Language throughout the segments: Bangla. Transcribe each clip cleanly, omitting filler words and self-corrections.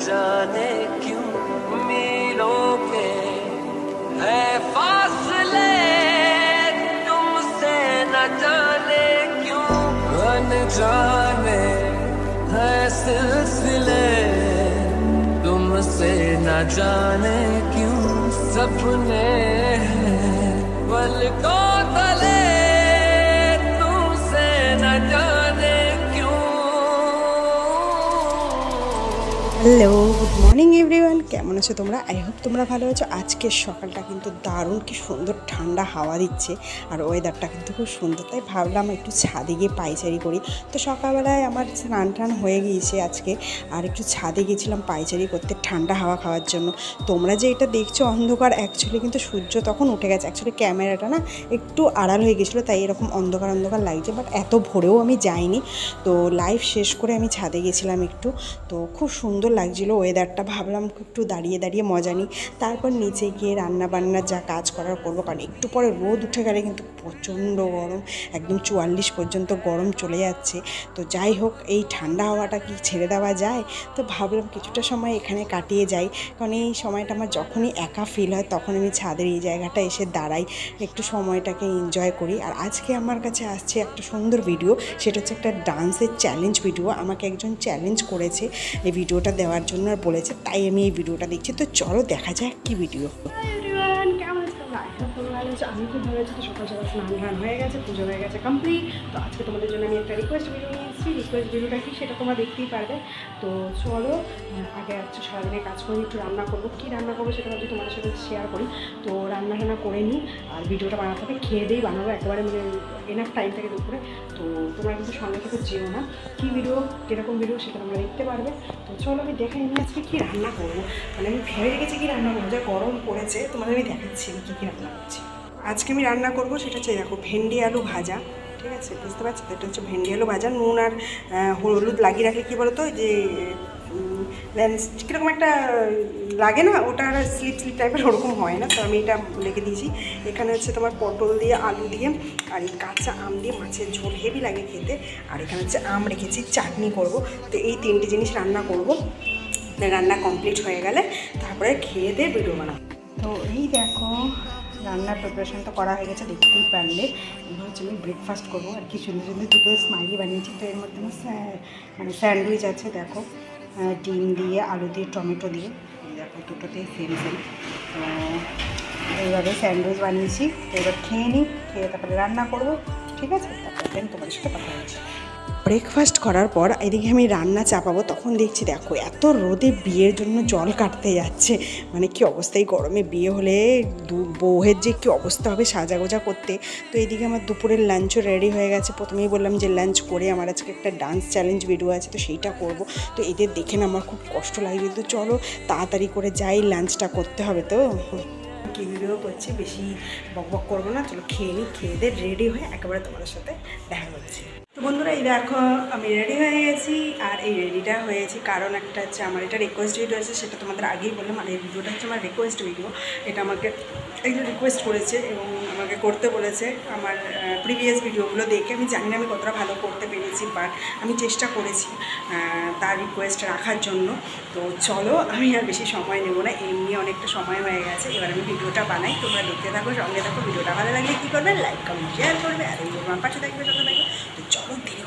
जाने क्यों मीलों के है फासले, तुमसे न जाने क्यों अनजाने है सिलसिले, तुमसे न जाने क्यों सपने हैं पलकों तले, तुमसे न जाने क्यों। হ্যালো, গুড মর্নিং এভরিওয়ান, কেমন আছো তোমরা? আই হোপ তোমরা ভালো আছো। আজকের সকালটা কিন্তু দারুণ, কি সুন্দর ঠান্ডা হাওয়া দিচ্ছে আর ওয়েদারটা কিন্তু খুব সুন্দর, তাই ভাবলাম একটু ছাদে গিয়ে পায়চারি করি। তো সকালবেলায় আমার স্নান টান হয়ে গিয়েছে আজকে, আর একটু ছাদে গিয়েছিলাম পায়চারি করতে ঠান্ডা হাওয়া খাওয়ার জন্য। তোমরা যে এটা দেখছো অন্ধকার, অ্যাকচুয়ালি কিন্তু সূর্য তখন উঠে গেছে। অ্যাকচুয়ালি ক্যামেরাটা না একটু আড়াল হয়ে গেছিলো, তাই এরকম অন্ধকার অন্ধকার লাগছে, বাট এত ভোরেও আমি যাইনি। তো লাইভ শেষ করে আমি ছাদে গেছিলাম একটু, তো খুব সুন্দর লাগছিলো ওয়েদারটা। ভাবলাম একটু দাঁড়িয়ে দাঁড়িয়ে মজা নিই, তারপর নিচে গিয়ে রান্না বান্নার যা কাজ করার করবো, কারণ একটু পরে রোদ উঠে গেলে কিন্তু প্রচণ্ড গরম, একদম 44 পর্যন্ত গরম চলে যাচ্ছে। তো যাই হোক, এই ঠান্ডা হাওয়াটা কি ছেড়ে দেওয়া যায়? তো ভাবলাম কিছুটা সময় এখানে কাটিয়ে যাই, কারণ এই সময়টা আমার যখনই একা ফিল হয় তখন আমি ছাদের এই জায়গাটা এসে দাঁড়াই, একটু সময়টাকে এনজয় করি। আর আজকে আমার কাছে আসছে একটা সুন্দর ভিডিও, সেটা হচ্ছে একটা ডান্সের চ্যালেঞ্জ ভিডিও। আমাকে একজন চ্যালেঞ্জ করেছে এই ভিডিওটা দেওয়ার জন্য আর বলেছে, তাই আমি এই ভিডিওটা দেখছি। তো চলো দেখা যাক কি ভিডিও। কেমন আছো তোমরা? তোমরা ভালো আছো? আমি খুব ভালো আছি। তো সকাল সকাল স্নান টান হয়ে গেছে, পুজো হয়ে গেছে কমপ্লিট। তো আজকে তোমাদের জন্য আমি একটা রিকোয়েস্ট ভিডিও নিয়ে এসেছি। রিকোয়েস্ট ভিডিওটা কি সেটা তোমরা দেখতেই পারবে। তো চলো আগে আজকে সারাদিনের কাজ করে একটু রান্না করবো। কী রান্না করবো সেটা ভাবছি তোমাদের সাথে শেয়ার করি। তো রান্না টান্না করে নিই, আর ভিডিওটা বানাতে হবে, খেয়ে দিয়েই বানাবো একেবারে, মানে এনাফ টাইম থেকে দুপুরে। তো তোমরা কিন্তু সঙ্গে থেকে যেও না, কী ভিডিও কীরকম ভিডিও সেটা তোমরা দেখতে পারবে। তো চলো আমি দেখে নিই আজকে কী রান্না করবো। মানে আমি ভেবে রেখেছি কী রান্না করবো, যা গরম পড়েছে তোমাদের আমি দেখাচ্ছি কী কী রান্না করছি। আজকে আমি রান্না করবো সেটা হচ্ছে দেখো, ভেন্ডি আলু ভাজা। ঠিক আছে, বুঝতে পারছি তো, এটা হচ্ছে ভেন্ডি আলু ভাজা। নুন আর হলুদ লাগিয়ে রাখলে কী বলো তো, যে কীরকম একটা লাগে না, ওটা আর স্লিপ স্লিপ টাইপের ওরকম হয় না। তো আমি এটা লেগে দিয়েছি। এখানে হচ্ছে তোমার পটল দিয়ে, আলু দিয়ে, আর এই কাঁচা আম দিয়ে মাছের ঝোল, হেভি লাগে খেতে। আর এখানে হচ্ছে আম রেখেছি, চাটনি করব। তো এই তিনটে জিনিস রান্না করব। রান্না কমপ্লিট হয়ে গেলে তারপরে খেয়ে দিয়ে ভিডিও বানাবো। তো এই দেখো, রান্নার প্রিপারেশন তো করা হয়ে গেছে, দেখতেই পারলে। এবার হচ্ছে আমি ব্রেকফাস্ট করবো। আর কি সুন্দর সুন্দর দুটো স্মাইলি বানিয়েছি। তো এর মধ্যে মানে স্যান্ডউইচ আছে দেখো, ডিম দিয়ে, আলু দিয়ে, টমেটো দিয়ে, দেখো দুটোতেই সেম সেম। তো এইভাবে স্যান্ডউইচ বানিয়েছি। তো এবার খেয়ে নিই, খেয়ে তারপরে রান্না করবো। ঠিক আছে, তারপরে দেন তোমাদের সাথে কথা হচ্ছে। ব্রেকফাস্ট করার পর এদিকে আমি রান্না চাপাবো, তখন দেখছি দেখো এত রোদে বিয়ের জন্য জল কাটতে যাচ্ছে। মানে কি অবস্থা, এই গরমে বিয়ে হলে বউয়ের যে কী অবস্থা হবে সাজাগোজা করতে। তো এদিকে আমার দুপুরের লাঞ্চও রেডি হয়ে গেছে। প্রথমেই বললাম যে লাঞ্চ করে আমার আজকে একটা ডান্স চ্যালেঞ্জ ভিডিও আছে, তো সেইটা করব। তো এদের দেখে না আমার খুব কষ্ট লাগে, তো চলো তাড়াতাড়ি করে যাই, লাঞ্চটা করতে হবে। তো কি ভিডিও করছি, বেশি বকবক করবো না, চলো খেয়ে নিই, খেয়ে দিয়ে রেডি হয়ে একেবারে তোমাদের সাথে দেখা হচ্ছে। তো বন্ধুরা, এই দেখো আমি রেডি হয়ে গেছি। আর এই রেডিটা হয়েছি কারণ একটা হচ্ছে, আমার এটা রিকোয়েস্ট ভিডিও আছে, সেটা তোমাদের আগেই বললাম। আর এই ভিডিওটা হচ্ছে আমার রিকোয়েস্ট ভিডিও। এটা আমাকে একজন রিকোয়েস্ট করেছে এবং আমাকে করতে বলেছে। আমার প্রিভিয়াস ভিডিওগুলো দেখে আমি জানি না আমি কতটা ভালো করতে পেরেছি, বাট আমি চেষ্টা করেছি তার রিকোয়েস্ট রাখার জন্য। তো চলো আমি আর বেশি সময় নেব না, এমনি অনেকটা সময় হয়ে গেছে। এবার আমি ভিডিওটা বানাই, তোমরা দেখতে থাকো, সঙ্গে থাকো। ভিডিওটা ভালো লাগলে কী করবে, লাইক কমেন্ট শেয়ার করবে, আর এই আমার পাশে থাকবে যত থাকবে। তো চলো ধীরে।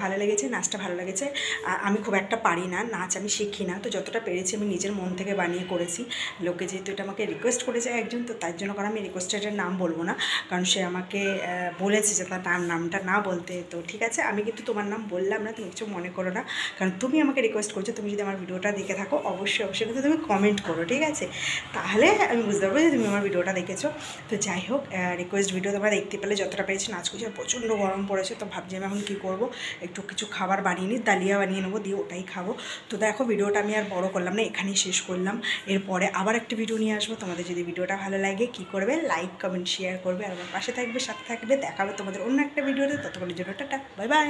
ভালো লেগেছে, নাচটা ভালো লেগেছে। আমি খুব একটা পারি না নাচ, আমি শিখি না, তো যতটা পেরেছি আমি নিজের মন থেকে বানিয়ে করেছি। লোকে যেহেতু এটা আমাকে রিকোয়েস্ট করেছে একজন, তো তার জন্য কারণ আমি রিকোয়েস্টেডের নাম বলবো না, কারণ সে আমাকে বলেছে যে তার নামটা না বলতে। তো ঠিক আছে, আমি কিন্তু তোমার নাম বললাম না, তুমি কিছু মনে করো না, কারণ তুমি আমাকে রিকোয়েস্ট করছো। তুমি যদি আমার ভিডিওটা দেখে থাকো অবশ্যই কিন্তু তুমি কমেন্ট করো, ঠিক আছে? তাহলে আমি বুঝতে পারবো যে তুমি আমার ভিডিওটা দেখেছো। তো যাই হোক, রিকোয়েস্ট ভিডিও তোমরা দেখতে পেলে, যতটা পেরেছি নাচ করছি। আর প্রচণ্ড গরম পড়েছে, তো ভাবছি আমি এখন কী করবো, একটু কিছু খাবার বানিয়ে নিই, ডালিয়া বানিয়ে নেবো, দিয়ে ওটাই খাবো। তো দেখো, ভিডিওটা আমি আর বড় করলাম না, এখানেই শেষ করলাম। এরপরে আবার একটা ভিডিও নিয়ে আসবো। তোমাদের যদি ভিডিওটা ভালো লাগে কী করবে, লাইক কমেন্ট শেয়ার করবে, আর আমার পাশে থাকবে, সাথে থাকবে। দেখাবে তোমাদের অন্য একটা ভিডিওতে। ততক্ষণের জন্য টাটা, বাই বাই।